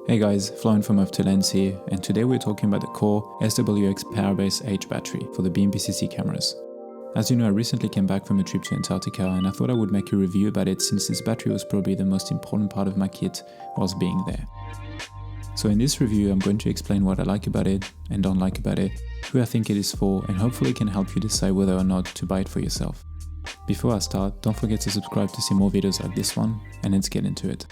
Hey guys, Flo from Lens here, and today we're talking about the core SWX POWERBASE H battery for the BMPCC cameras. As you know, I recently came back from a trip to Antarctica and I thought I would make a review about it since this battery was probably the most important part of my kit whilst being there. So in this review, I'm going to explain what I like about it and don't like about it, who I think it is for, and hopefully it can help you decide whether or not to buy it for yourself. Before I start, don't forget to subscribe to see more videos like this one, and let's get into it.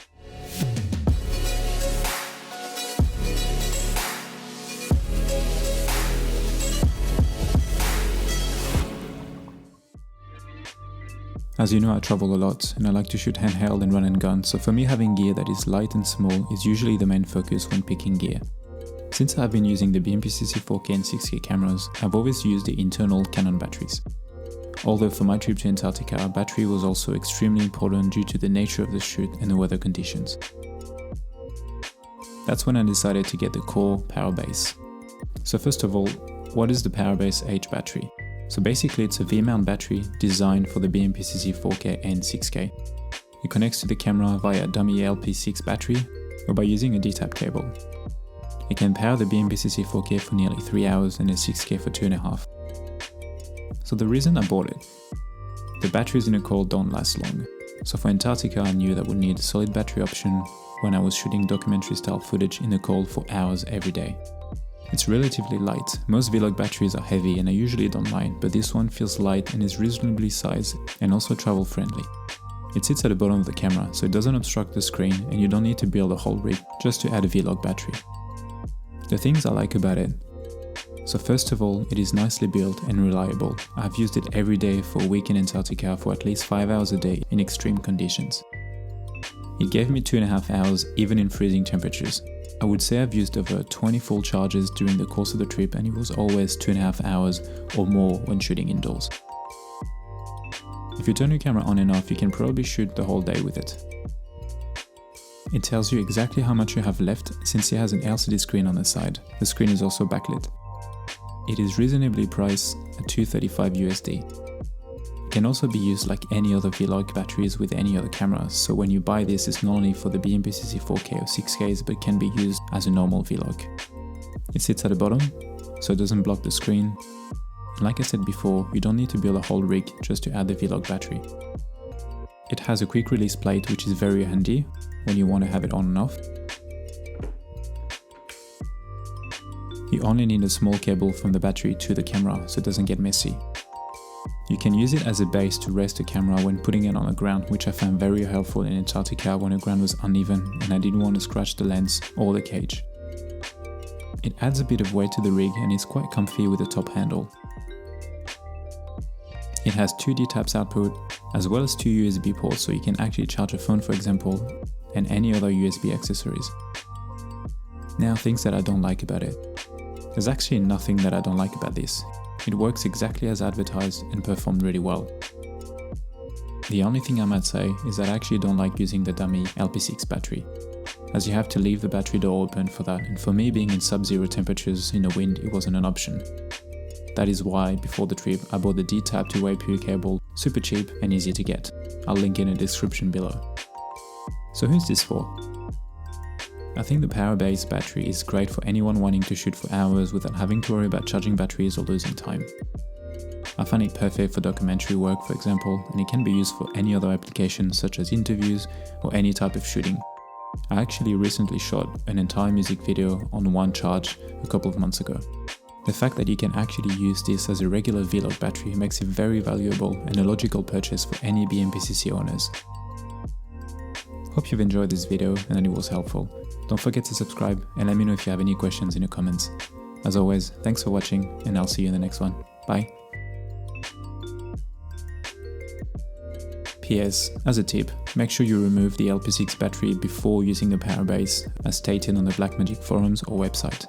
As you know, I travel a lot and I like to shoot handheld and run and gun, so for me having gear that is light and small is usually the main focus when picking gear. Since I've been using the BMPCC 4K and 6K cameras, I've always used the internal Canon batteries. Although for my trip to Antarctica, battery was also extremely important due to the nature of the shoot and the weather conditions. That's when I decided to get the core POWERBASE. So first of all, what is the POWERBASE H battery? So basically it's a V-mount battery designed for the BMPCC 4K and 6K. It connects to the camera via a dummy LP6 battery or by using a D-tap cable. It can power the BMPCC 4K for nearly 3 hours and the 6K for 2.5. So the reason I bought it, the batteries in the core don't last long. So for Antarctica I knew that I would need a solid battery option when I was shooting documentary style footage in the cold for hours every day. It's relatively light. Most vlog batteries are heavy and I usually don't mind, but this one feels light and is reasonably sized and also travel friendly. It sits at the bottom of the camera, so it doesn't obstruct the screen and you don't need to build a whole rig just to add a vlog battery. The things I like about it. So first of all, it is nicely built and reliable. I've used it every day for a week in Antarctica for at least 5 hours a day in extreme conditions. It gave me 2.5 hours even in freezing temperatures. I would say I've used over 20 full charges during the course of the trip and it was always 2.5 hours or more when shooting indoors. If you turn your camera on and off, you can probably shoot the whole day with it. It tells you exactly how much you have left since it has an LCD screen on the side. The screen is also backlit. It is reasonably priced at $235 USD. It can also be used like any other vlog batteries with any other cameras, so when you buy this, it's not only for the BMPCC 4K or 6Ks but can be used as a normal vlog. It sits at the bottom, so it doesn't block the screen. And like I said before, you don't need to build a whole rig just to add the vlog battery. It has a quick release plate which is very handy when you want to have it on and off. You only need a small cable from the battery to the camera so it doesn't get messy. You can use it as a base to rest the camera when putting it on the ground, which I found very helpful in Antarctica when the ground was uneven and I didn't want to scratch the lens or the cage. It adds a bit of weight to the rig and is quite comfy with the top handle. It has 2 D-taps output as well as 2 USB ports, so you can actually charge a phone for example and any other USB accessories. Now, things that I don't like about it. There's actually nothing that I don't like about this. It works exactly as advertised and performed really well. The only thing I might say is that I actually don't like using the dummy LP6 battery, as you have to leave the battery door open for that, and for me being in sub-zero temperatures in the wind, it wasn't an option. That is why before the trip I bought the D-tap 2-way pure cable, super cheap and easy to get. I'll link in the description below. So who's this for? I think the POWERBASE battery is great for anyone wanting to shoot for hours without having to worry about charging batteries or losing time. I find it perfect for documentary work for example, and it can be used for any other applications such as interviews or any type of shooting. I actually recently shot an entire music video on one charge a couple of months ago. The fact that you can actually use this as a regular vlog battery makes it very valuable and a logical purchase for any BMPCC owners. Hope you've enjoyed this video and that it was helpful. Don't forget to subscribe and let me know if you have any questions in the comments. As always, thanks for watching and I'll see you in the next one. Bye! PS, as a tip, make sure you remove the LP6 battery before using the POWERBASE as stated on the Blackmagic forums or website.